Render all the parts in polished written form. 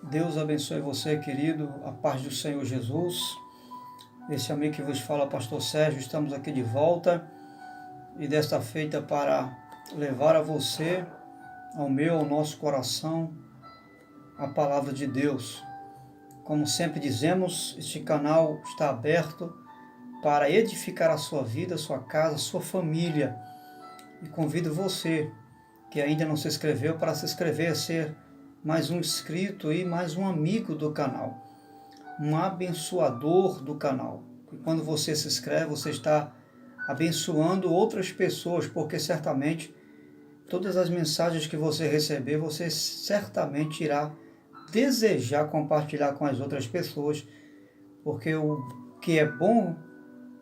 Deus abençoe você, querido, a paz do Senhor Jesus. Esse amigo que vos fala, Pastor Sérgio, estamos aqui de volta e desta feita para levar a você, ao meu, ao nosso coração, a palavra de Deus. Como sempre dizemos, este canal está aberto para edificar a sua vida, a sua casa, a sua família. E convido você, que ainda não se inscreveu, para se inscrever, ser mais um inscrito e mais um amigo do canal, um abençoador do canal. E quando você se inscreve, você está abençoando outras pessoas, porque certamente todas as mensagens que você receber, você certamente irá desejar compartilhar com as outras pessoas, porque o que é bom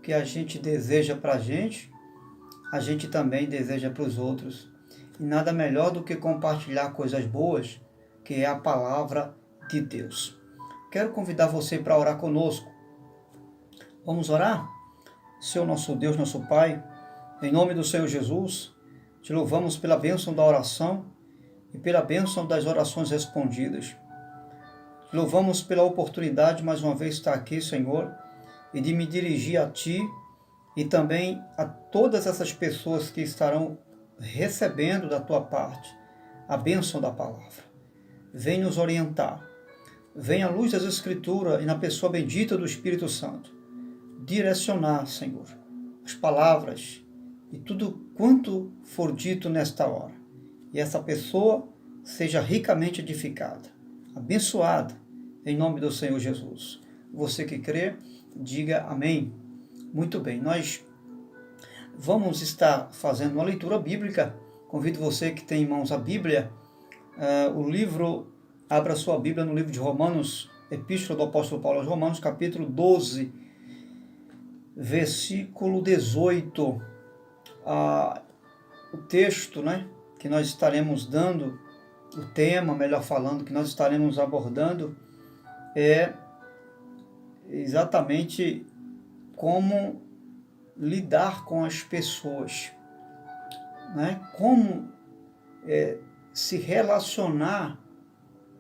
que a gente deseja para a gente também deseja para os outros. E nada melhor do que compartilhar coisas boas, que é a palavra de Deus. Quero convidar você para orar conosco. Vamos orar? Senhor nosso Deus, nosso Pai, em nome do Senhor Jesus, te louvamos pela bênção da oração e pela bênção das orações respondidas. Te louvamos pela oportunidade mais uma vez de estar aqui, Senhor, e de me dirigir a Ti e também a todas essas pessoas que estarão recebendo da Tua parte a bênção da palavra. Vem nos orientar, vem à luz das Escrituras e na pessoa bendita do Espírito Santo, direcionar, Senhor, as palavras e tudo quanto for dito nesta hora. E essa pessoa seja ricamente edificada, abençoada, em nome do Senhor Jesus. Você que crê, diga amém. Muito bem, nós vamos estar fazendo uma leitura bíblica. Convido você que tem em mãos a Bíblia, abra sua Bíblia no livro de Romanos, Epístola do Apóstolo Paulo aos Romanos, capítulo 12, versículo 18. O texto, que nós estaremos dando, o tema, melhor falando, que nós estaremos abordando, é exatamente como lidar com as pessoas, como se relacionar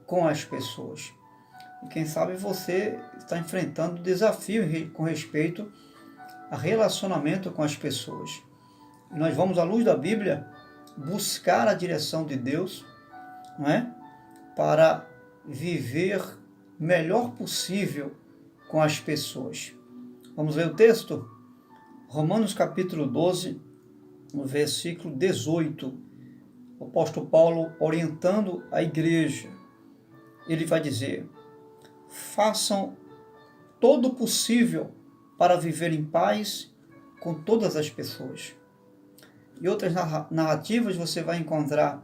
com as pessoas. E quem sabe você está enfrentando desafio com respeito a relacionamento com as pessoas. E nós vamos, à luz da Bíblia, buscar a direção de Deus, para viver o melhor possível com as pessoas. Vamos ler o texto? Romanos capítulo 12, no versículo 18. O apóstolo Paulo orientando a igreja. Ele vai dizer: façam todo o possível para viver em paz com todas as pessoas. E outras narrativas você vai encontrar: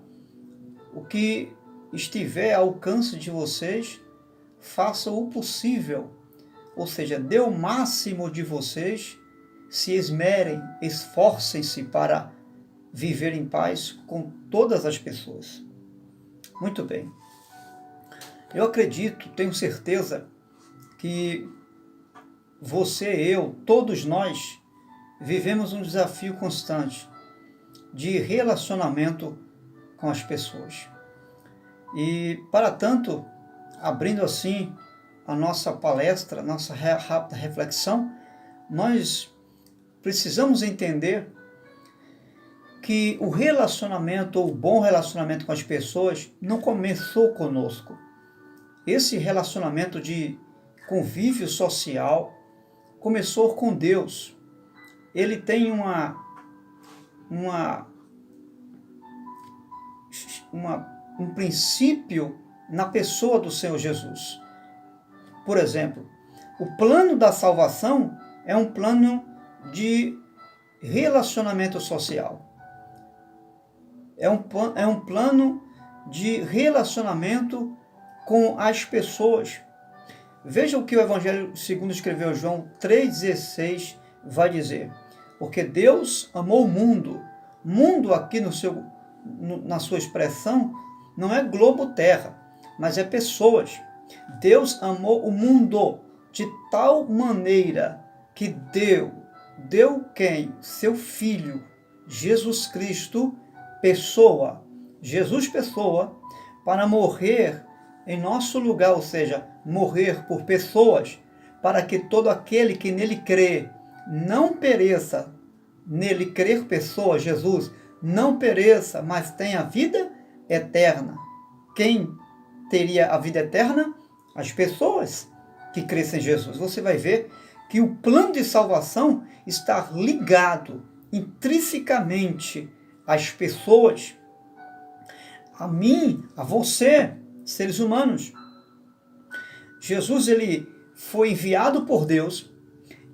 o que estiver ao alcance de vocês, façam o possível, ou seja, dê o máximo de vocês, se esmerem, esforcem-se para viver em paz com todas as pessoas. Muito bem. Eu acredito, tenho certeza que você, eu, todos nós vivemos um desafio constante de relacionamento com as pessoas. E, para tanto, abrindo assim a nossa palestra, nossa rápida reflexão, nós precisamos entender que o relacionamento, ou o bom relacionamento com as pessoas, não começou conosco. Esse relacionamento de convívio social começou com Deus. Ele tem um princípio na pessoa do Senhor Jesus. Por exemplo, o plano da salvação é um plano de relacionamento social. É um plano de relacionamento com as pessoas. Veja o que o Evangelho segundo escreveu João 3,16 vai dizer. Porque Deus amou o mundo. Mundo aqui na sua expressão não é globo-terra, mas é pessoas. Deus amou o mundo de tal maneira que deu quem? Seu Filho, Jesus Cristo, pessoa, para morrer em nosso lugar, ou seja, morrer por pessoas, para que todo aquele que nele crê não pereça. Nele crer pessoas, Jesus, não pereça, mas tenha vida eterna. Quem teria a vida eterna? As pessoas que crescem em Jesus. Você vai ver que o plano de salvação está ligado intrinsecamente às pessoas, a mim, a você, seres humanos. Jesus, ele foi enviado por Deus,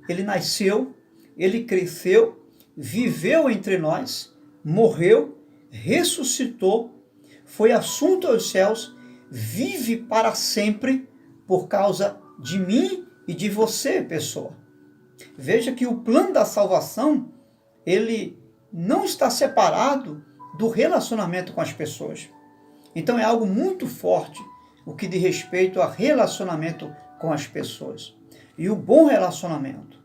ele nasceu, ele cresceu, viveu entre nós, morreu, ressuscitou, foi assunto aos céus, vive para sempre por causa de mim e de você, pessoa. Veja que o plano da salvação, ele não está separado do relacionamento com as pessoas. Então é algo muito forte o que diz respeito a relacionamento com as pessoas. E o bom relacionamento.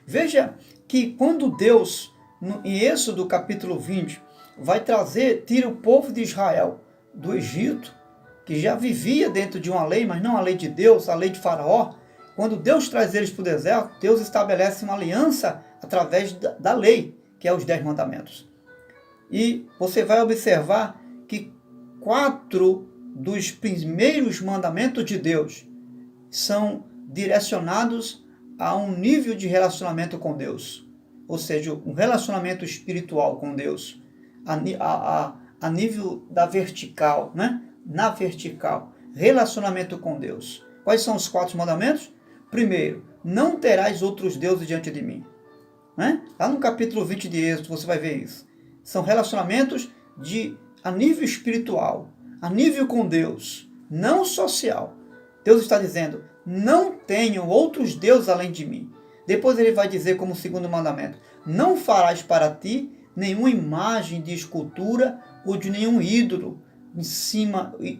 Veja que quando Deus, em Êxodo capítulo 20, vai tira o povo de Israel do Egito, que já vivia dentro de uma lei, mas não a lei de Deus, a lei de Faraó. Quando Deus traz eles para o deserto, Deus estabelece uma aliança através da lei, que é os 10 mandamentos. E você vai observar que 4 dos primeiros mandamentos de Deus são direcionados a um nível de relacionamento com Deus. Ou seja, um relacionamento espiritual com Deus. A nível da vertical, né? Na vertical. Relacionamento com Deus. Quais são os 4 mandamentos? Primeiro, não terás outros deuses diante de mim. Né? Lá no capítulo 20 de Êxodo você vai ver isso. São relacionamentos a nível espiritual, a nível com Deus, não social. Deus está dizendo, não tenham outros deuses além de mim. Depois ele vai dizer como segundo mandamento, não farás para ti nenhuma imagem de escultura ou de nenhum ídolo,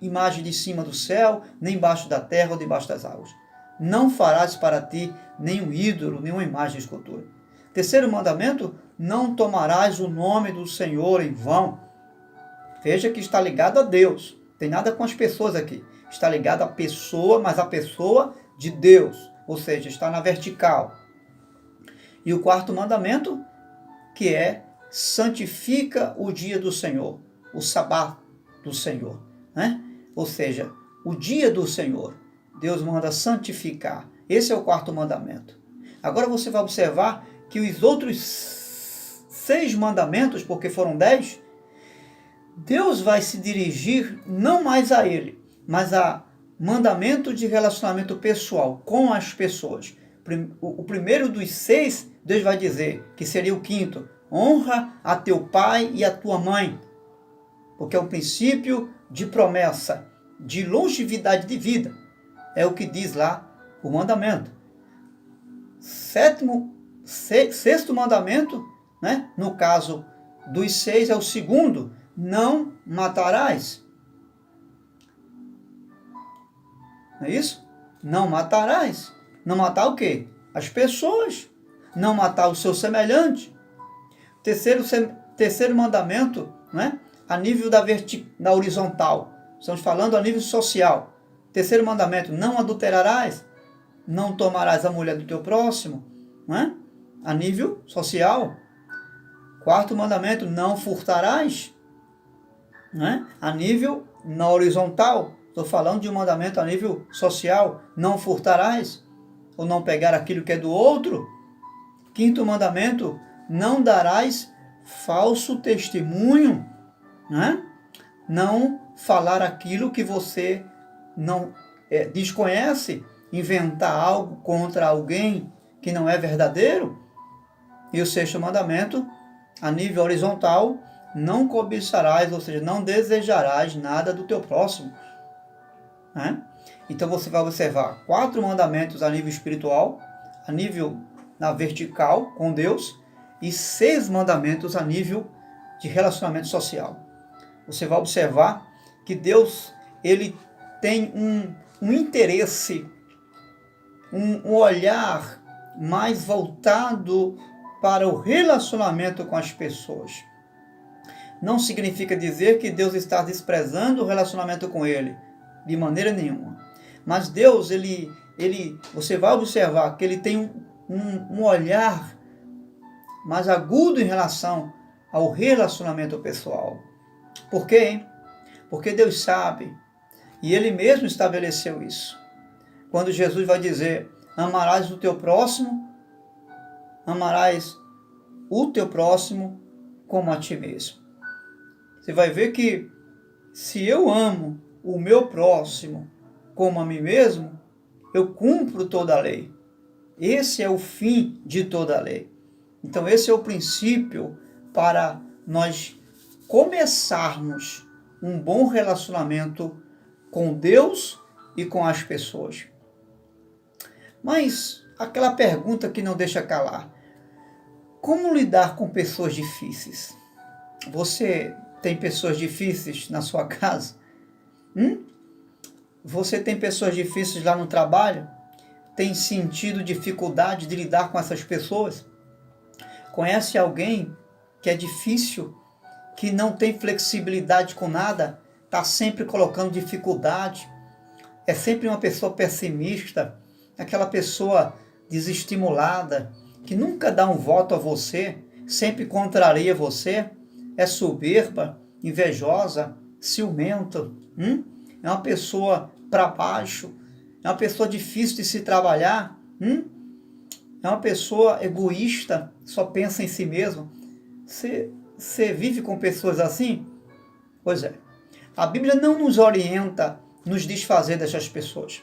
imagem de cima do céu, nem embaixo da terra ou debaixo das águas. Não farás para ti nenhum ídolo, nenhuma imagem de escultura. Terceiro mandamento, não tomarás o nome do Senhor em vão. Veja que está ligado a Deus. Tem nada com as pessoas aqui. Está ligado à pessoa, mas a pessoa de Deus. Ou seja, está na vertical. E o quarto mandamento, que é santifica o dia do Senhor. O sabá do Senhor. Né? Ou seja, o dia do Senhor. Deus manda santificar. Esse é o quarto mandamento. Agora você vai observar que os outros 6 mandamentos, porque foram 10, Deus vai se dirigir não mais a ele, mas a mandamento de relacionamento pessoal com as pessoas. O primeiro dos 6, Deus vai dizer, que seria o quinto, honra a teu pai e a tua mãe, porque é um princípio de promessa, de longevidade de vida. É o que diz lá o mandamento. Sexto mandamento, né? No caso dos 6 é o segundo, não matarás. Não é isso? Não matarás. Não matar o quê? As pessoas. Não matar o seu semelhante. Terceiro mandamento, né? A nível da horizontal. Estamos falando a nível social. Terceiro mandamento, não adulterarás. Não tomarás a mulher do teu próximo. Né? A nível social. Quarto mandamento, não furtarás. Né? A nível na horizontal. Estou falando de um mandamento a nível social. Não furtarás. Ou não pegar aquilo que é do outro. Quinto mandamento, não darás falso testemunho. Né? Não falar aquilo que você não desconhece. Inventar algo contra alguém que não é verdadeiro. E o sexto mandamento, a nível horizontal, não cobiçarás, ou seja, não desejarás nada do teu próximo. Né? Então você vai observar 4 mandamentos a nível espiritual, a nível na vertical com Deus, e 6 mandamentos a nível de relacionamento social. Você vai observar que Deus, ele tem um interesse, um olhar mais voltado para o relacionamento com as pessoas. Não significa dizer que Deus está desprezando o relacionamento com ele. de maneira nenhuma. Mas Deus, você vai observar que ele tem um olhar mais agudo em relação ao relacionamento pessoal. Por quê, hein? Porque Deus sabe, e ele mesmo estabeleceu isso. Quando Jesus vai dizer, amarás o teu próximo como a ti mesmo. Você vai ver que se eu amo o meu próximo como a mim mesmo, eu cumpro toda a lei. Esse é o fim de toda a lei. Então esse é o princípio para nós começarmos um bom relacionamento com Deus e com as pessoas. Mas aquela pergunta que não deixa calar. Como lidar com pessoas difíceis? Você tem pessoas difíceis na sua casa? Você tem pessoas difíceis lá no trabalho? Tem sentido dificuldade de lidar com essas pessoas? Conhece alguém que é difícil, que não tem flexibilidade com nada, está sempre colocando dificuldade, é sempre uma pessoa pessimista, aquela pessoa desestimulada, que nunca dá um voto a você, sempre contraria você, é soberba, invejosa, ciumenta, é uma pessoa para baixo, é uma pessoa difícil de se trabalhar, é uma pessoa egoísta, só pensa em si mesmo. Você vive com pessoas assim? Pois é. A Bíblia não nos orienta nos desfazer dessas pessoas.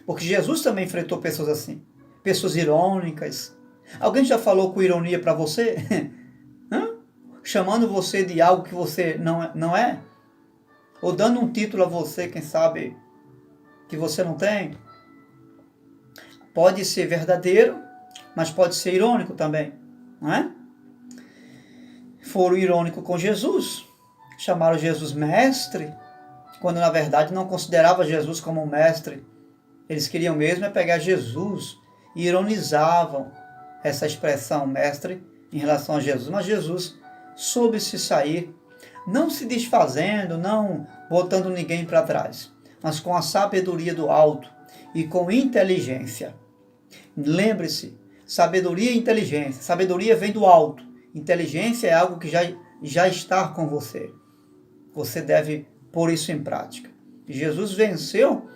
Porque Jesus também enfrentou pessoas assim. Pessoas irônicas. Alguém já falou com ironia para você? Chamando você de algo que você não é? Ou dando um título a você, quem sabe, que você não tem? Pode ser verdadeiro, mas pode ser irônico também, não é? Foram irônicos com Jesus, chamaram Jesus mestre, quando na verdade não considerava Jesus como mestre. Eles queriam mesmo pegar Jesus e ironizavam essa expressão mestre em relação a Jesus, mas Jesus soube se sair, não se desfazendo, não botando ninguém para trás, mas com a sabedoria do alto e com inteligência. Lembre-se, sabedoria e inteligência. Sabedoria vem do alto. Inteligência é algo que já está com você. Você deve pôr isso em prática. Jesus venceu,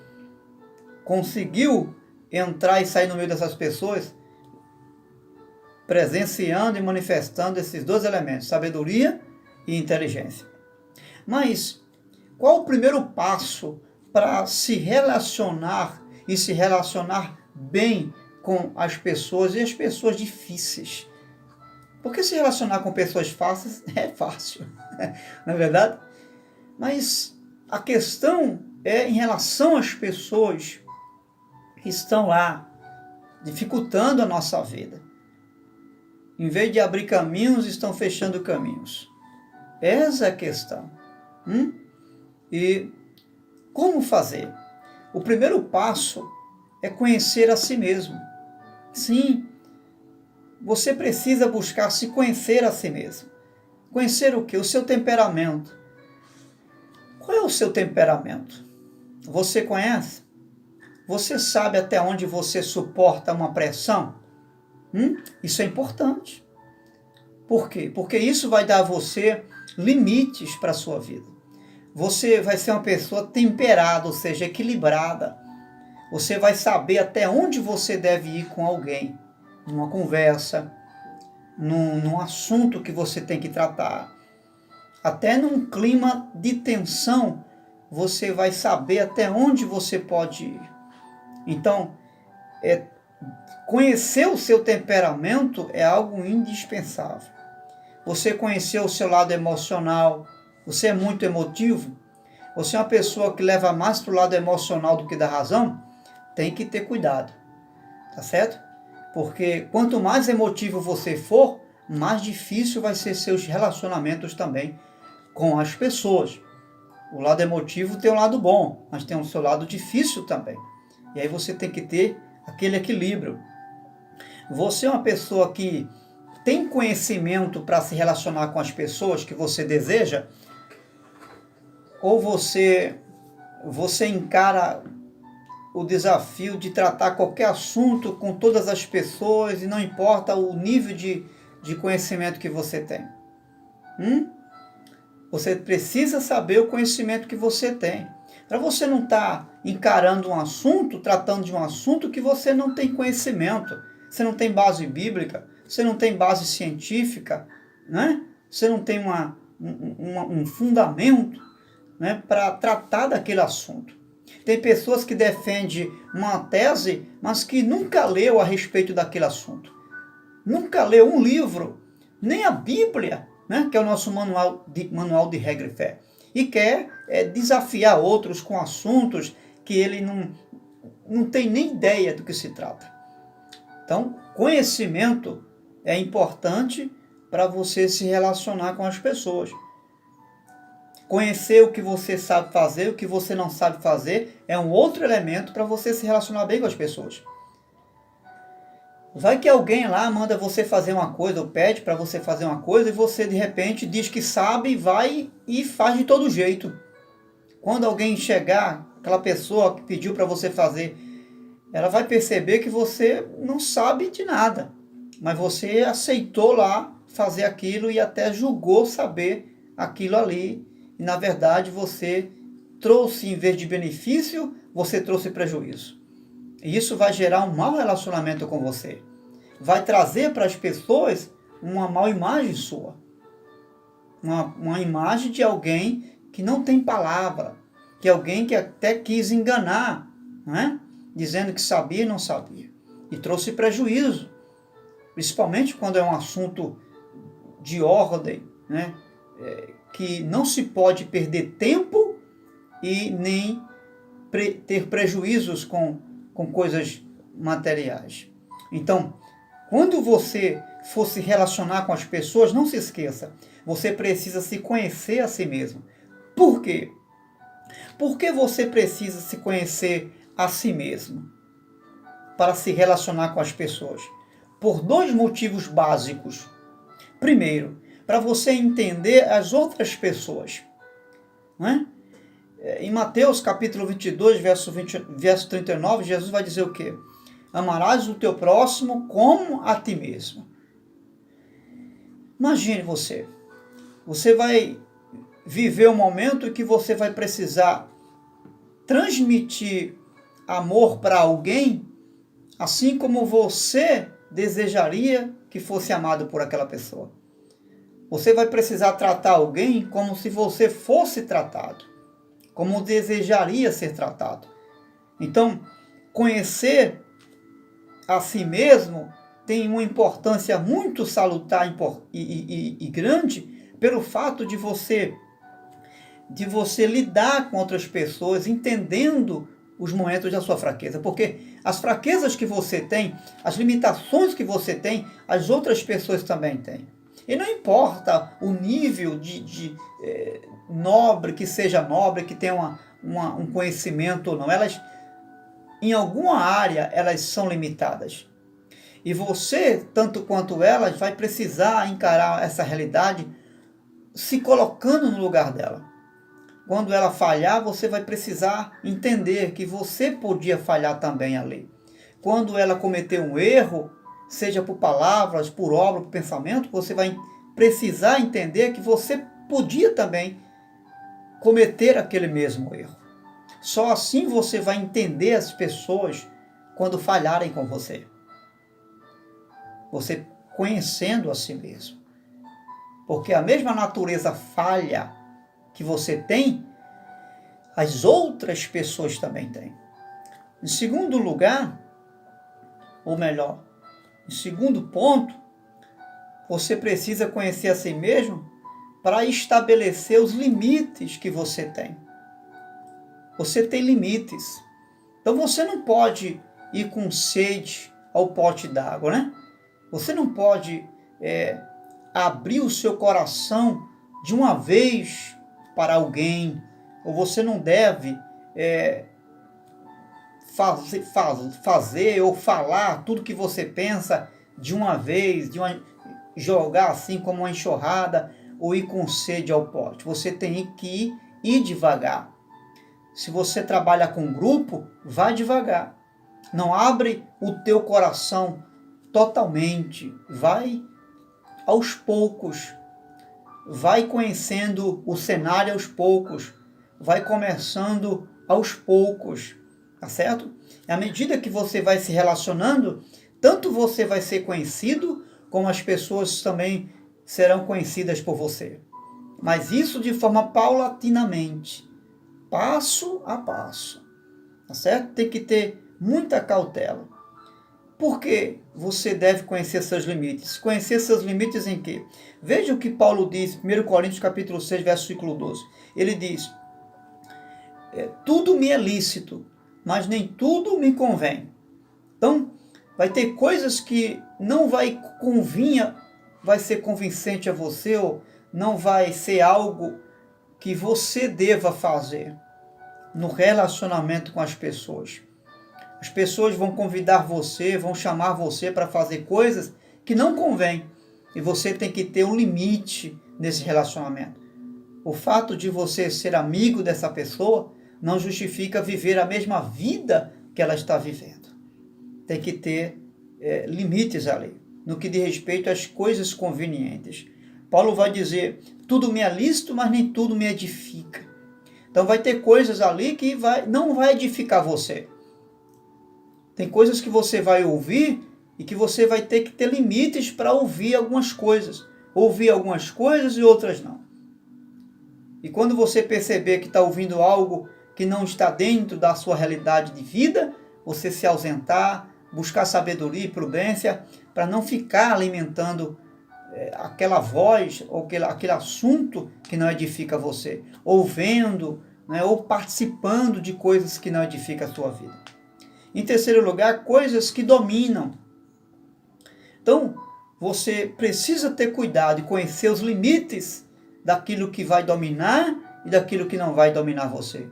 conseguiu entrar e sair no meio dessas pessoas, presenciando e manifestando esses dois elementos, sabedoria e inteligência. Mas qual o primeiro passo para se relacionar e se relacionar bem com as pessoas e as pessoas difíceis? Porque se relacionar com pessoas fáceis é fácil, não é verdade? Mas a questão é em relação às pessoas que estão lá, dificultando a nossa vida. Em vez de abrir caminhos, estão fechando caminhos. Essa é a questão. E como fazer? O primeiro passo é conhecer a si mesmo. Sim, você precisa buscar se conhecer a si mesmo. Conhecer o quê? O seu temperamento. Qual é o seu temperamento? Você conhece? Você sabe até onde você suporta uma pressão? Isso é importante. Por quê? Porque isso vai dar a você limites para a sua vida. Você vai ser uma pessoa temperada, ou seja, equilibrada. Você vai saber até onde você deve ir com alguém. Numa conversa, num assunto que você tem que tratar. Até num clima de tensão, você vai saber até onde você pode ir. Então, conhecer o seu temperamento é algo indispensável. Você conhecer o seu lado emocional. Você é muito emotivo? Você é uma pessoa que leva mais para o lado emocional do que da razão? Tem que ter cuidado. Tá certo? Porque quanto mais emotivo você for, mais difícil vai ser seus relacionamentos também com as pessoas. O lado emotivo tem um lado bom, mas tem o seu lado difícil também. E aí você tem que ter aquele equilíbrio. Você é uma pessoa que tem conhecimento para se relacionar com as pessoas que você deseja? Ou você você encara o desafio de tratar qualquer assunto com todas as pessoas e não importa o nível de conhecimento que você tem. Você precisa saber o conhecimento que você tem. Para você não estar encarando um assunto, tratando de um assunto que você não tem conhecimento. Você não tem base bíblica, você não tem base científica, né? Você não tem um fundamento, né, para tratar daquele assunto. Tem pessoas que defendem uma tese, mas que nunca leu a respeito daquele assunto. Nunca leu um livro, nem a Bíblia, né, que é o nosso manual de regra e fé. E quer desafiar outros com assuntos que ele não tem nem ideia do que se trata. Então, conhecimento é importante para você se relacionar com as pessoas. Conhecer o que você sabe fazer, o que você não sabe fazer, é um outro elemento para você se relacionar bem com as pessoas. Vai que alguém lá manda você fazer uma coisa, ou pede para você fazer uma coisa, e você de repente diz que sabe, vai e faz de todo jeito. Quando alguém chegar, aquela pessoa que pediu para você fazer, ela vai perceber que você não sabe de nada, mas você aceitou lá fazer aquilo e até julgou saber aquilo ali. E na verdade você trouxe, em vez de benefício, você trouxe prejuízo. E isso vai gerar um mau relacionamento com você. Vai trazer para as pessoas uma má imagem sua. Uma imagem de alguém que não tem palavra. Que é alguém que até quis enganar, né? Dizendo que sabia e não sabia. E trouxe prejuízo. Principalmente quando é um assunto de ordem, né? Que não se pode perder tempo e nem ter prejuízos com coisas materiais. Então, quando você for se relacionar com as pessoas, não se esqueça, você precisa se conhecer a si mesmo. Por quê? Por que você precisa se conhecer a si mesmo para se relacionar com as pessoas? Por dois motivos básicos. Primeiro, para você entender as outras pessoas. Né? Em Mateus capítulo 22, verso 39, Jesus vai dizer o quê? Amarás o teu próximo como a ti mesmo. Imagine você vai viver um momento em que você vai precisar transmitir amor para alguém, assim como você desejaria que fosse amado por aquela pessoa. Você vai precisar tratar alguém como se você fosse tratado, como desejaria ser tratado. Então, conhecer a si mesmo tem uma importância muito salutar e grande pelo fato de você lidar com outras pessoas, entendendo os momentos da sua fraqueza. Porque as fraquezas que você tem, as limitações que você tem, as outras pessoas também têm. E não importa o nível de nobre, que seja nobre, que tenha um conhecimento ou não. Elas, em alguma área, elas são limitadas. E você, tanto quanto elas, vai precisar encarar essa realidade se colocando no lugar dela. Quando ela falhar, você vai precisar entender que você podia falhar também ali. Quando ela cometer um erro, seja por palavras, por obra, por pensamento, você vai precisar entender que você podia também cometer aquele mesmo erro. Só assim você vai entender as pessoas quando falharem com você. Você conhecendo a si mesmo. Porque a mesma natureza falha que você tem, as outras pessoas também têm. Em segundo lugar, ou melhor, em segundo ponto, você precisa conhecer a si mesmo para estabelecer os limites que você tem. Você tem limites. Então você não pode ir com sede ao pote d'água, né? Você não pode abrir o seu coração de uma vez para alguém, ou você não deve fazer ou falar tudo que você pensa de uma vez, jogar assim como uma enxurrada, ou ir com sede ao pote. Você tem que ir devagar. Se você trabalha com grupo, vai devagar. Não abre o teu coração totalmente. Vai aos poucos. Vai conhecendo o cenário aos poucos. Vai começando aos poucos. Tá certo? À medida que você vai se relacionando, tanto você vai ser conhecido, como as pessoas também serão conhecidas por você. Mas isso de forma paulatinamente, passo a passo. Tá certo? Tem que ter muita cautela. Porque você deve conhecer seus limites. Conhecer seus limites em quê? Veja o que Paulo diz, 1 Coríntios capítulo 6, versículo 12. Ele diz, tudo me é lícito, mas nem tudo me convém. Então, vai ter coisas que não vai ser convincente a você, ou não vai ser algo que você deva fazer no relacionamento com as pessoas. As pessoas vão convidar você, vão chamar você para fazer coisas que não convém. E você tem que ter um limite nesse relacionamento. O fato de você ser amigo dessa pessoa não justifica viver a mesma vida que ela está vivendo. Tem que ter limites ali, no que diz respeito às coisas convenientes. Paulo vai dizer, tudo me é lícito, mas nem tudo me edifica. Então vai ter coisas ali que não vai edificar você. Tem coisas que você vai ouvir e que você vai ter que ter limites para ouvir algumas coisas. Ouvir algumas coisas e outras não. E quando você perceber que está ouvindo algo que não está dentro da sua realidade de vida, você se ausentar, buscar sabedoria e prudência para não ficar alimentando aquela voz ou aquele assunto que não edifica você, ou vendo, né, ou participando de coisas que não edificam a sua vida. Em terceiro lugar, coisas que dominam. Então, você precisa ter cuidado e conhecer os limites daquilo que vai dominar e daquilo que não vai dominar você.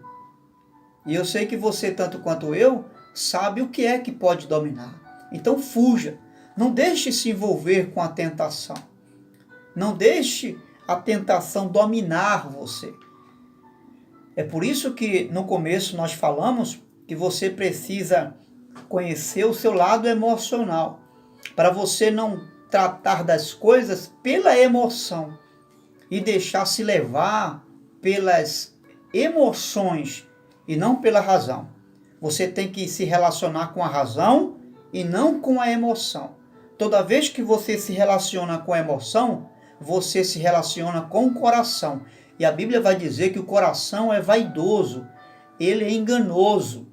E eu sei que você, tanto quanto eu, sabe o que é que pode dominar. Então fuja. Não deixe se envolver com a tentação. Não deixe a tentação dominar você. É por isso que no começo nós falamos que você precisa conhecer o seu lado emocional, para você não tratar das coisas pela emoção e deixar se levar pelas emoções e não pela razão. Você tem que se relacionar com a razão e não com a emoção. Toda vez que você se relaciona com a emoção, você se relaciona com o coração. E a Bíblia vai dizer que o coração é vaidoso, ele é enganoso.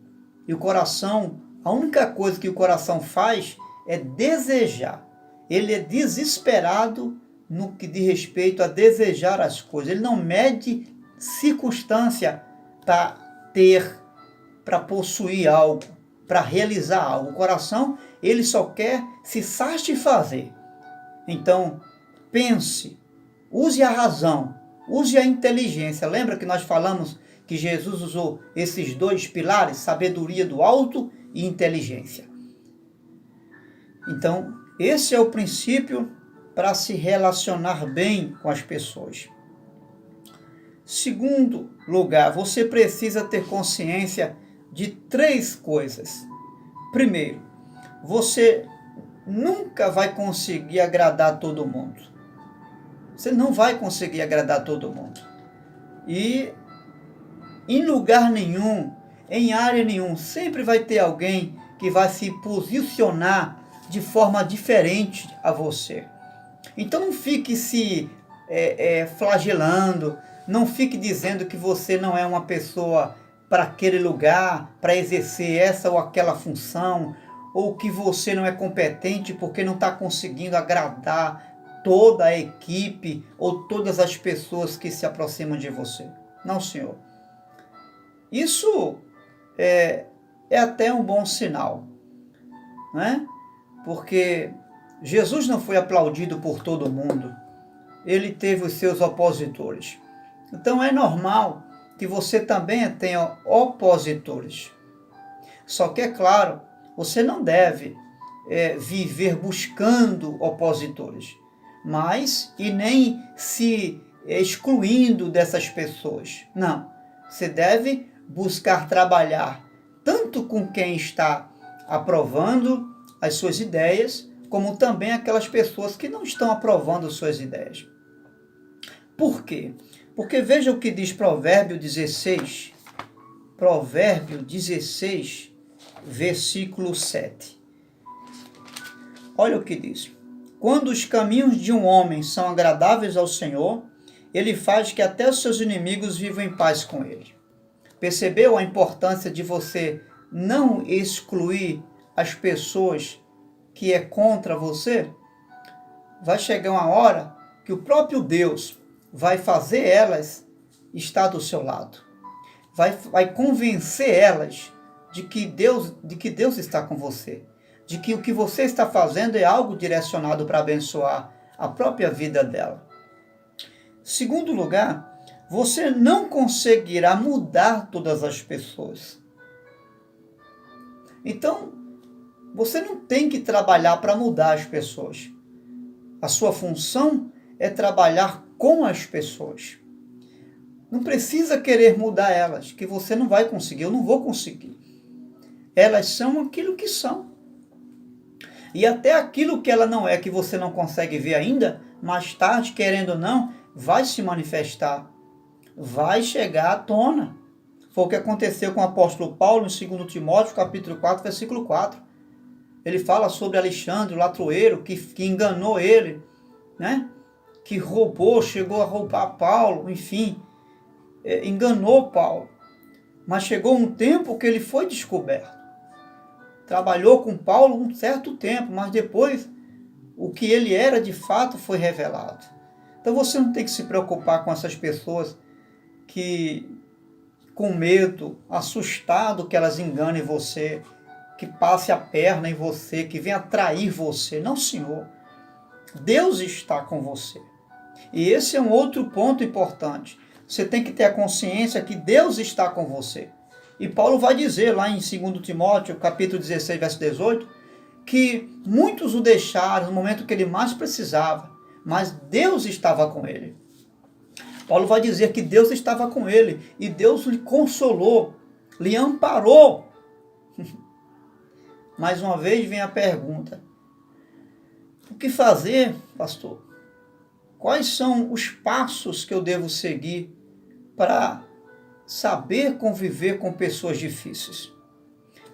E o coração, a única coisa que o coração faz é desejar. Ele é desesperado no que diz respeito a desejar as coisas. Ele não mede circunstância para ter, para possuir algo, para realizar algo. O coração, ele só quer se satisfazer. Então, pense, use a razão, use a inteligência. Lembra que nós falamos que Jesus usou esses dois pilares, sabedoria do alto e inteligência. Então, esse é o princípio para se relacionar bem com as pessoas. Segundo lugar, você precisa ter consciência de 3 coisas. Primeiro, você nunca vai conseguir agradar todo mundo. Você não vai conseguir agradar todo mundo. E em lugar nenhum, em área nenhuma, sempre vai ter alguém que vai se posicionar de forma diferente a você. Então não fique se flagelando, não fique dizendo que você não é uma pessoa para aquele lugar, para exercer essa ou aquela função, ou que você não é competente porque não está conseguindo agradar toda a equipe ou todas as pessoas que se aproximam de você. Não, senhor. Isso é até um bom sinal, né? Porque Jesus não foi aplaudido por todo mundo. Ele teve os seus opositores. Então é normal que você também tenha opositores. Só que, é claro, você não deve viver buscando opositores, mas e nem se excluindo dessas pessoas. Não, você deve buscar trabalhar tanto com quem está aprovando as suas ideias, como também aquelas pessoas que não estão aprovando suas ideias. Por quê? Porque veja o que diz Provérbio 16, versículo 7. Olha o que diz. Quando os caminhos de um homem são agradáveis ao Senhor, ele faz que até os seus inimigos vivam em paz com ele. Percebeu a importância de você não excluir as pessoas que é contra você? Vai chegar uma hora que o próprio Deus vai fazer elas estar do seu lado. Vai convencer elas de que Deus está com você. De que o que você está fazendo é algo direcionado para abençoar a própria vida dela. Segundo lugar, você não conseguirá mudar todas as pessoas. Então, você não tem que trabalhar para mudar as pessoas. A sua função é trabalhar com as pessoas. Não precisa querer mudar elas, que você não vai conseguir, eu não vou conseguir. Elas são aquilo que são. E até aquilo que ela não é, que você não consegue ver ainda, mais tarde, querendo ou não, vai se manifestar. Vai chegar à tona. Foi o que aconteceu com o apóstolo Paulo em 2 Timóteo, capítulo 4, versículo 4. Ele fala sobre Alexandre, o ladroeiro, que enganou ele, né? Que roubou, chegou a roubar Paulo, enfim, enganou Paulo. Mas chegou um tempo que ele foi descoberto. Trabalhou com Paulo um certo tempo, mas depois o que ele era de fato foi revelado. Então você não tem que se preocupar com essas pessoas que, com medo, assustado que elas enganem você, que passe a perna em você, que venha trair você. Não, Senhor. Deus está com você. E esse é um outro ponto importante. Você tem que ter a consciência que Deus está com você. E Paulo vai dizer lá em 2 Timóteo, capítulo 16, verso 18, que muitos o deixaram no momento que ele mais precisava, mas Deus estava com ele. Paulo vai dizer que Deus estava com ele e Deus lhe consolou, lhe amparou. Mais uma vez vem a pergunta: o que fazer, pastor? Quais são os passos que eu devo seguir para saber conviver com pessoas difíceis?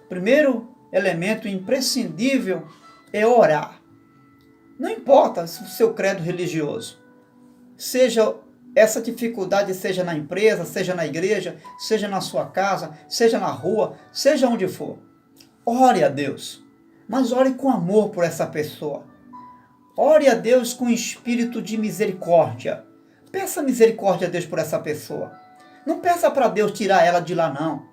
Primeiro elemento imprescindível é orar. Não importa o seu credo religioso, seja essa dificuldade, seja na empresa, seja na igreja, seja na sua casa, seja na rua, seja onde for. Ore a Deus, mas ore com amor por essa pessoa. Ore a Deus com espírito de misericórdia. Peça misericórdia a Deus por essa pessoa. Não peça para Deus tirar ela de lá, não.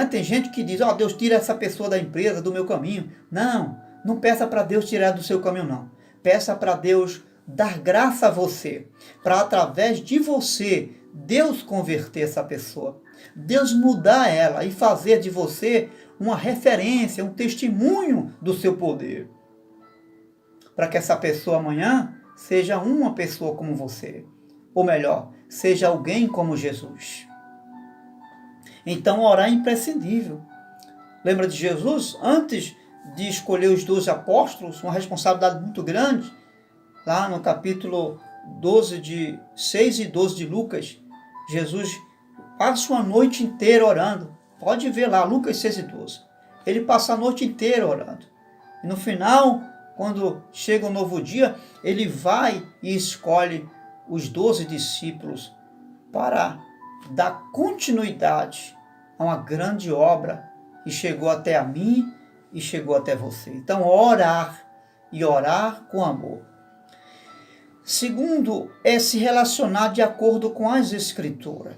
Tem gente que diz, Deus tira essa pessoa da empresa, do meu caminho. Não peça para Deus tirar do seu caminho, não. Peça para Deus dar graça a você, para através de você, Deus converter essa pessoa. Deus mudar ela e fazer de você uma referência, um testemunho do seu poder. Para que essa pessoa amanhã seja uma pessoa como você. Ou melhor, seja alguém como Jesus. Então orar é imprescindível. Lembra de Jesus? Antes de escolher os 12 apóstolos, uma responsabilidade muito grande, lá no capítulo 6 e 12 de Lucas, Jesus passa uma noite inteira orando. Pode ver lá, Lucas 6 e 12. Ele passa a noite inteira orando. E no final, quando chega um novo dia, ele vai e escolhe os 12 discípulos para dar continuidade a uma grande obra que chegou até a mim e chegou até você. Então, orar e orar com amor. Segundo, é se relacionar de acordo com as Escrituras.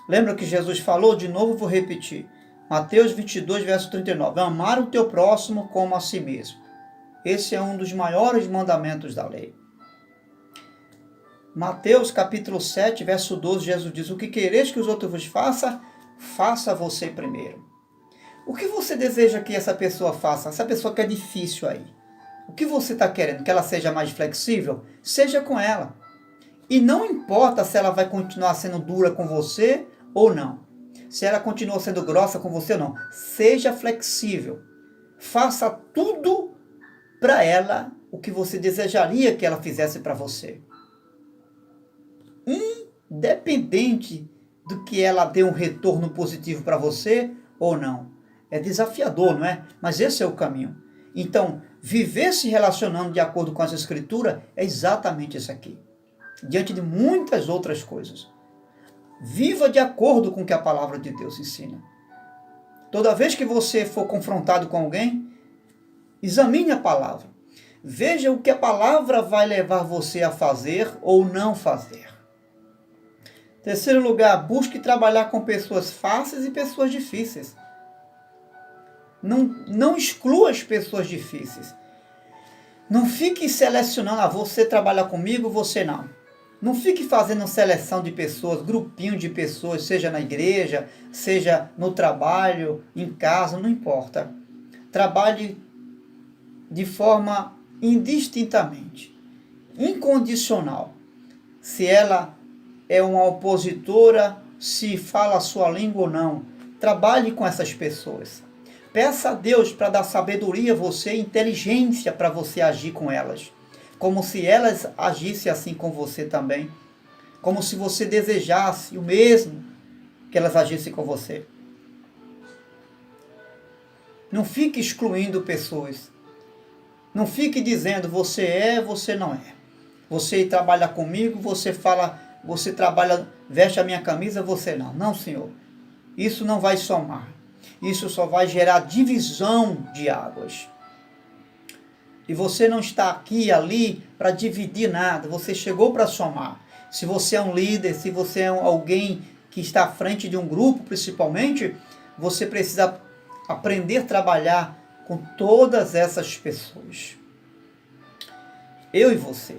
Lembra que Jesus falou? De novo vou repetir. Mateus 22, verso 39. Amar o teu próximo como a si mesmo. Esse é um dos maiores mandamentos da lei. Mateus capítulo 7, verso 12, Jesus diz: o que quereis que os outros vos façam, faça você primeiro. O que você deseja que essa pessoa faça? Essa pessoa que é difícil aí. O que você está querendo? Que ela seja mais flexível? Seja com ela. E não importa se ela vai continuar sendo dura com você ou não. se ela continua sendo grossa com você ou não. Seja flexível. Faça tudo para ela o que você desejaria que ela fizesse para você. Independente do que ela dê um retorno positivo para você ou não. É desafiador, não é? Mas esse é o caminho. Então, viver se relacionando de acordo com as Escrituras é exatamente isso aqui. Diante de muitas outras coisas. Viva de acordo com o que a palavra de Deus ensina. Toda vez que você for confrontado com alguém, examine a palavra. Veja o que a palavra vai levar você a fazer ou não fazer. Terceiro lugar, busque trabalhar com pessoas fáceis e pessoas difíceis. Não exclua as pessoas difíceis. Não fique selecionando, você trabalha comigo, você não. Não fique fazendo seleção de pessoas, grupinho de pessoas, seja na igreja, seja no trabalho, em casa, não importa. Trabalhe de forma indistintamente, incondicional. Se ela é uma opositora, se fala a sua língua ou não, trabalhe com essas pessoas. Peça a Deus para dar sabedoria a você, inteligência para você agir com elas. Como se elas agissem assim com você também. Como se você desejasse o mesmo que elas agissem com você. Não fique excluindo pessoas. Não fique dizendo você é, você não é. Você trabalha comigo, você fala, você trabalha, veste a minha camisa, você não. Não, Senhor. Isso não vai somar. Isso só vai gerar divisão de águas. E você não está aqui e ali para dividir nada. Você chegou para somar. Se você é um líder, se você é alguém que está à frente de um grupo, principalmente, você precisa aprender a trabalhar com todas essas pessoas. Eu e você.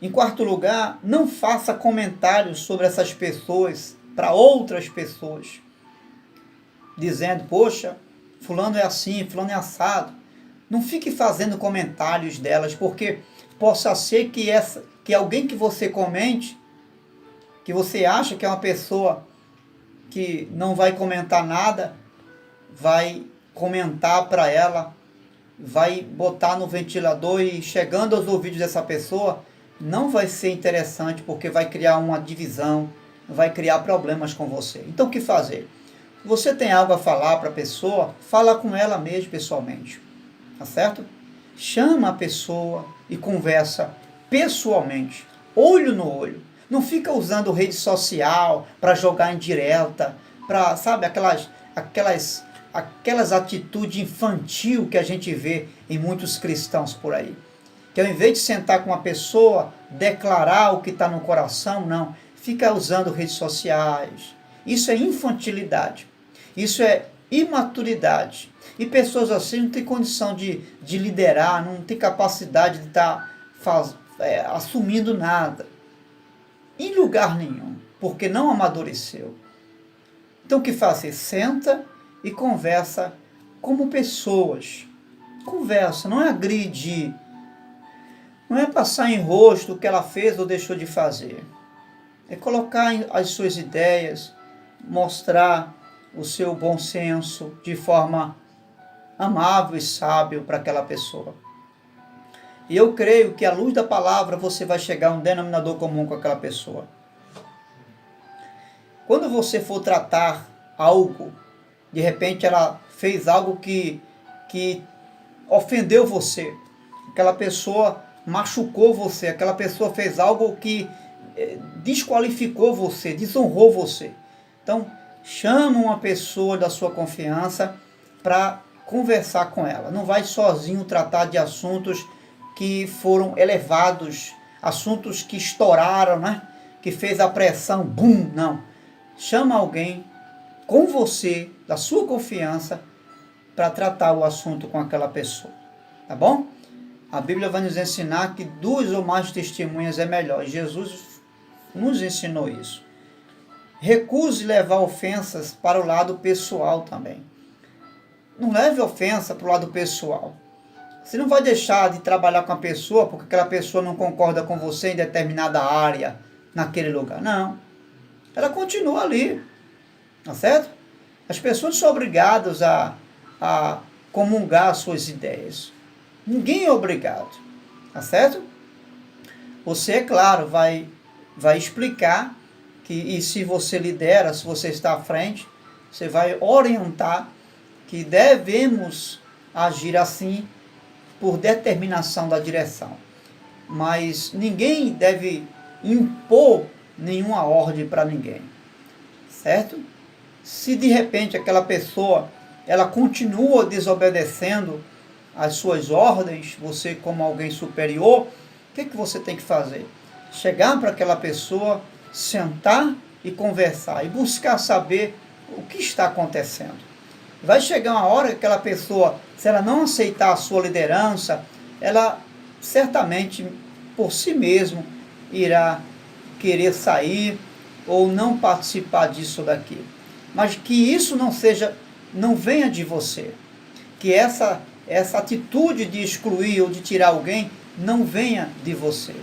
Em quarto lugar, não faça comentários sobre essas pessoas para outras pessoas. Dizendo, poxa, fulano é assim, fulano é assado. Não fique fazendo comentários delas, porque possa ser que alguém que você comente, que você acha que é uma pessoa que não vai comentar nada, vai comentar para ela, vai botar no ventilador e chegando aos ouvidos dessa pessoa, não vai ser interessante, porque vai criar uma divisão, vai criar problemas com você. Então o que fazer? Você tem algo a falar para a pessoa, fala com ela mesmo pessoalmente, tá certo? Chama a pessoa e conversa pessoalmente, olho no olho. Não fica usando rede social para jogar indireta, para, sabe, aquelas atitudes infantil que a gente vê em muitos cristãos por aí. Que ao invés de sentar com uma pessoa, declarar o que está no coração, não. Fica usando redes sociais. Isso é infantilidade. Isso é imaturidade. E pessoas assim não têm condição de liderar, não têm capacidade de estar assumindo nada. Em lugar nenhum. Porque não amadureceu. Então o que faz? Você senta e conversa como pessoas. Conversa, não é agredir. Não é passar em rosto o que ela fez ou deixou de fazer. É colocar as suas ideias, mostrar o seu bom senso de forma amável e sábio para aquela pessoa. E eu creio que à luz da palavra você vai chegar a um denominador comum com aquela pessoa. Quando você for tratar algo, de repente ela fez algo que ofendeu você, aquela pessoa machucou você, aquela pessoa fez algo que desqualificou você, desonrou você. Então, chama uma pessoa da sua confiança para conversar com ela. Não vai sozinho tratar de assuntos que foram elevados, assuntos que estouraram, né? Que fez a pressão, bum, não. Chama alguém com você, da sua confiança, para tratar o assunto com aquela pessoa. Tá bom? A Bíblia vai nos ensinar que 2 ou mais testemunhas é melhor. Jesus nos ensinou isso. Recuse levar ofensas para o lado pessoal também. Não leve ofensa para o lado pessoal. Você não vai deixar de trabalhar com a pessoa porque aquela pessoa não concorda com você em determinada área, naquele lugar. Não. Ela continua ali. tá certo? As pessoas são obrigadas a comungar suas ideias. Ninguém é obrigado, tá certo? Você, é claro, vai explicar e se você lidera, se você está à frente, você vai orientar que devemos agir assim por determinação da direção. Mas ninguém deve impor nenhuma ordem para ninguém, certo? Se de repente aquela pessoa ela continua desobedecendo as suas ordens, você como alguém superior, o que você tem que fazer? Chegar para aquela pessoa, sentar e conversar e buscar saber o que está acontecendo. Vai chegar uma hora que aquela pessoa, se ela não aceitar a sua liderança, ela certamente por si mesmo irá querer sair ou não participar disso ou daquilo. Mas que isso não venha de você. Que essa atitude de excluir ou de tirar alguém não venha de você.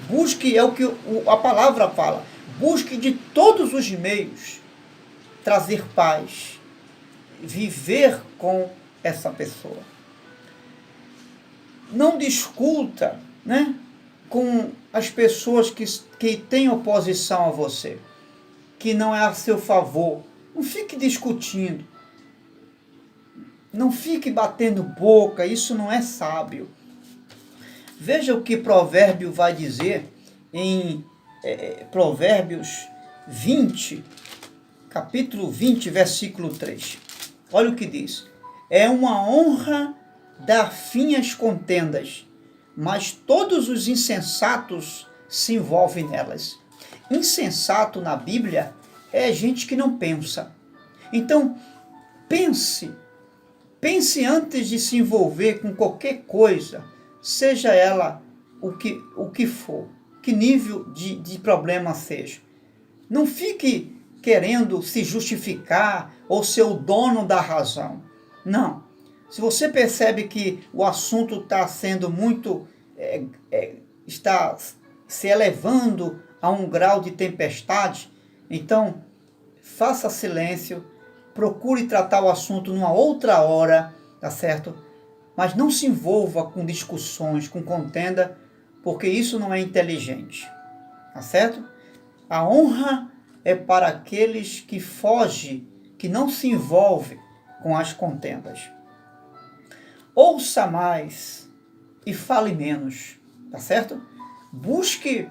Busque, é o que a palavra fala, busque de todos os meios trazer paz, viver com essa pessoa. Não discuta, né, com as pessoas que têm oposição a você, que não é a seu favor. Não fique discutindo. Não fique batendo boca, isso não é sábio. Veja o que Provérbio vai dizer em Provérbios 20, capítulo 20, versículo 3. Olha o que diz. É uma honra dar fim às contendas, mas todos os insensatos se envolvem nelas. Insensato na Bíblia é gente que não pensa. Então, pense antes de se envolver com qualquer coisa, seja ela o que for, que nível de problema seja. Não fique querendo se justificar ou ser o dono da razão. Não. Se você percebe que o assunto está sendo muito, está se elevando a um grau de tempestade, então faça silêncio, procure tratar o assunto numa outra hora, tá certo? Mas não se envolva com discussões, com contenda, porque isso não é inteligente, tá certo? A honra é para aqueles que fogem, que não se envolvem com as contendas. Ouça mais e fale menos, tá certo? Busque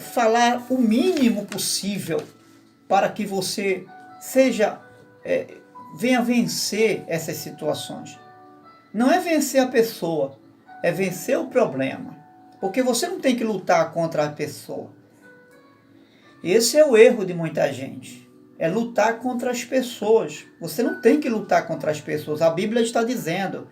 falar o mínimo possível para que você venha vencer essas situações. Não é vencer a pessoa, é vencer o problema. Porque você não tem que lutar contra a pessoa. Esse é o erro de muita gente. É lutar contra as pessoas. Você não tem que lutar contra as pessoas. A Bíblia está dizendo,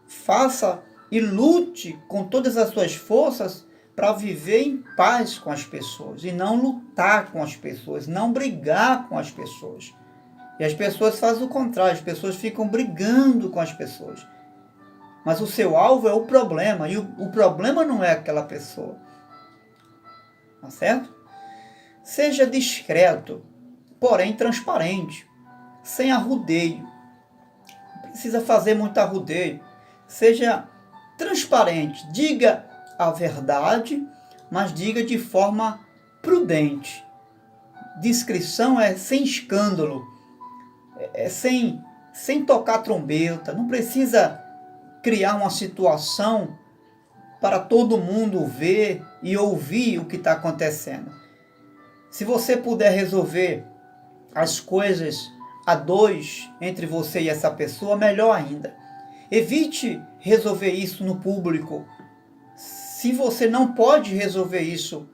faça e lute com todas as suas forças para viver em paz com as pessoas. E não lutar com as pessoas, não brigar com as pessoas. E as pessoas fazem o contrário, as pessoas ficam brigando com as pessoas. Mas o seu alvo é o problema, e o problema não é aquela pessoa. Tá certo? Seja discreto, porém transparente, sem arrudeio. Não precisa fazer muito arrudeio. Seja transparente, diga a verdade, mas diga de forma prudente. Discrição é sem escândalo, sem tocar trombeta. Não precisa criar uma situação para todo mundo ver e ouvir o que está acontecendo. Se você puder resolver as coisas a dois entre você e essa pessoa, melhor ainda. Evite resolver isso no público. Se você não pode resolver isso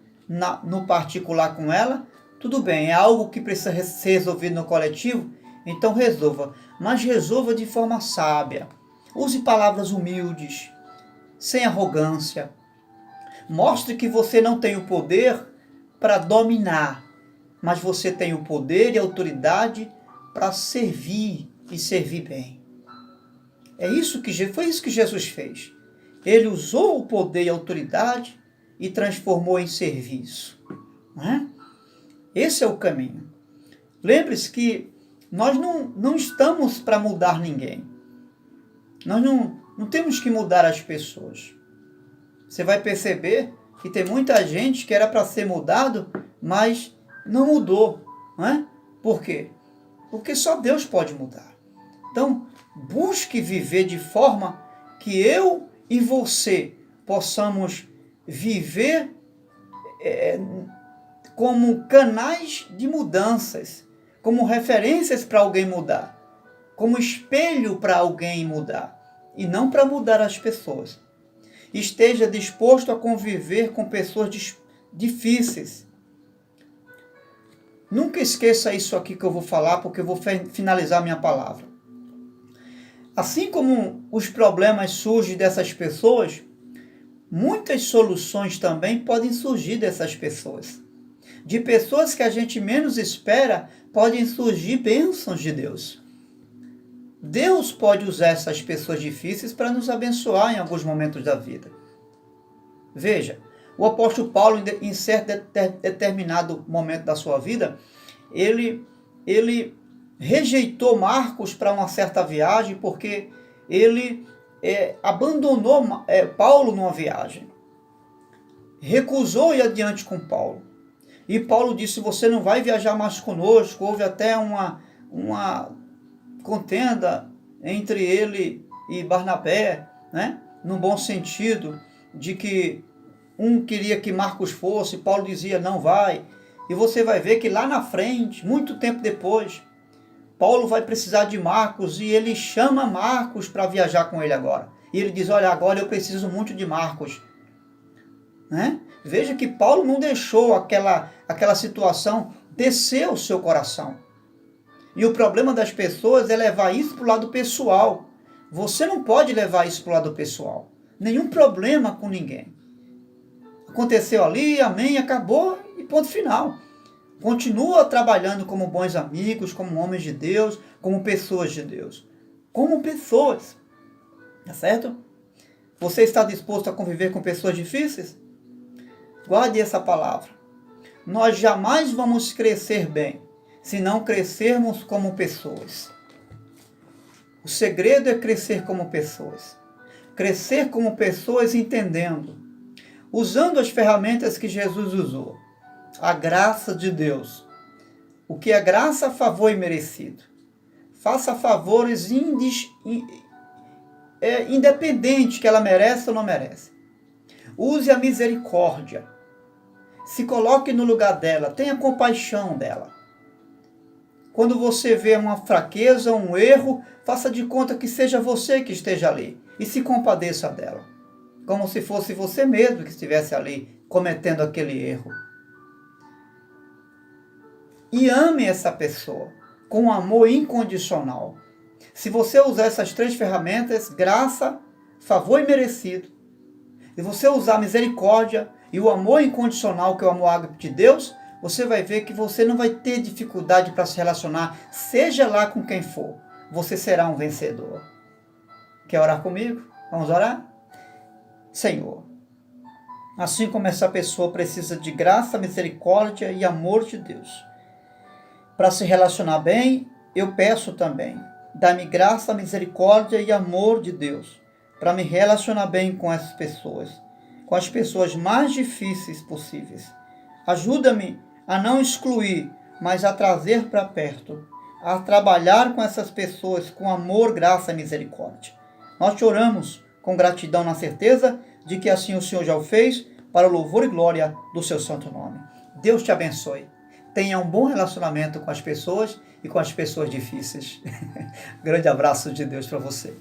no particular com ela, tudo bem, é algo que precisa ser resolvido no coletivo, então resolva. Mas resolva de forma sábia. Use palavras humildes, sem arrogância. Mostre que você não tem o poder para dominar, mas você tem o poder e a autoridade para servir e servir bem. Foi isso que Jesus fez. Ele usou o poder e a autoridade e transformou em serviço. Não é? Esse é o caminho. Lembre-se que nós não estamos para mudar ninguém. Nós não temos que mudar as pessoas. Você vai perceber que tem muita gente que era para ser mudado, mas não mudou. Não é? Por quê? Porque só Deus pode mudar. Então, busque viver de forma que eu e você possamos viver como canais de mudanças, como referências para alguém mudar, como espelho para alguém mudar, e não para mudar as pessoas. Esteja disposto a conviver com pessoas difíceis. Nunca esqueça isso aqui que eu vou falar, porque eu vou finalizar minha palavra. Assim como os problemas surgem dessas pessoas, muitas soluções também podem surgir dessas pessoas. De pessoas que a gente menos espera, podem surgir bênçãos de Deus. Deus pode usar essas pessoas difíceis para nos abençoar em alguns momentos da vida. Veja, o apóstolo Paulo, em certo determinado momento da sua vida, ele rejeitou Marcos para uma certa viagem, porque ele abandonou Paulo numa viagem. Recusou ir adiante com Paulo. E Paulo disse, você não vai viajar mais conosco. Houve até uma contenda entre ele e Barnabé, né? No bom sentido, de que um queria que Marcos fosse, Paulo dizia, não vai. E você vai ver que lá na frente, muito tempo depois, Paulo vai precisar de Marcos e ele chama Marcos para viajar com ele agora. E ele diz, olha, agora eu preciso muito de Marcos. Né? Veja que Paulo não deixou aquela situação descer o seu coração. E o problema das pessoas é levar isso para o lado pessoal. Você não pode levar isso para o lado pessoal. Nenhum problema com ninguém. Aconteceu ali, amém, acabou e ponto final. Continua trabalhando como bons amigos, como homens de Deus, como pessoas de Deus. Como pessoas. Tá certo? Você está disposto a conviver com pessoas difíceis? Guarde essa palavra. Nós jamais vamos crescer bem se não crescermos como pessoas. O segredo é crescer como pessoas. Crescer como pessoas entendendo, usando as ferramentas que Jesus usou. A graça de Deus. O que é graça, favor imerecido. Faça favores independente que ela merece ou não merece. Use a misericórdia. Se coloque no lugar dela. Tenha compaixão dela. Quando você vê uma fraqueza, um erro, faça de conta que seja você que esteja ali. E se compadeça dela. Como se fosse você mesmo que estivesse ali cometendo aquele erro. E ame essa pessoa com amor incondicional. Se você usar essas 3 ferramentas, graça, favor imerecido, e você usar misericórdia e o amor incondicional, que é o amor ágape de Deus, você vai ver que você não vai ter dificuldade para se relacionar, seja lá com quem for. Você será um vencedor. Quer orar comigo? Vamos orar? Senhor, assim como essa pessoa precisa de graça, misericórdia e amor de Deus, para se relacionar bem, eu peço também, dá-me graça, misericórdia e amor de Deus, para me relacionar bem com essas pessoas, com as pessoas mais difíceis possíveis. Ajuda-me a não excluir, mas a trazer para perto, a trabalhar com essas pessoas com amor, graça e misericórdia. Nós te oramos com gratidão na certeza de que assim o Senhor já o fez, para o louvor e glória do seu santo nome. Deus te abençoe. Tenha um bom relacionamento com as pessoas e com as pessoas difíceis. Grande abraço de Deus para você.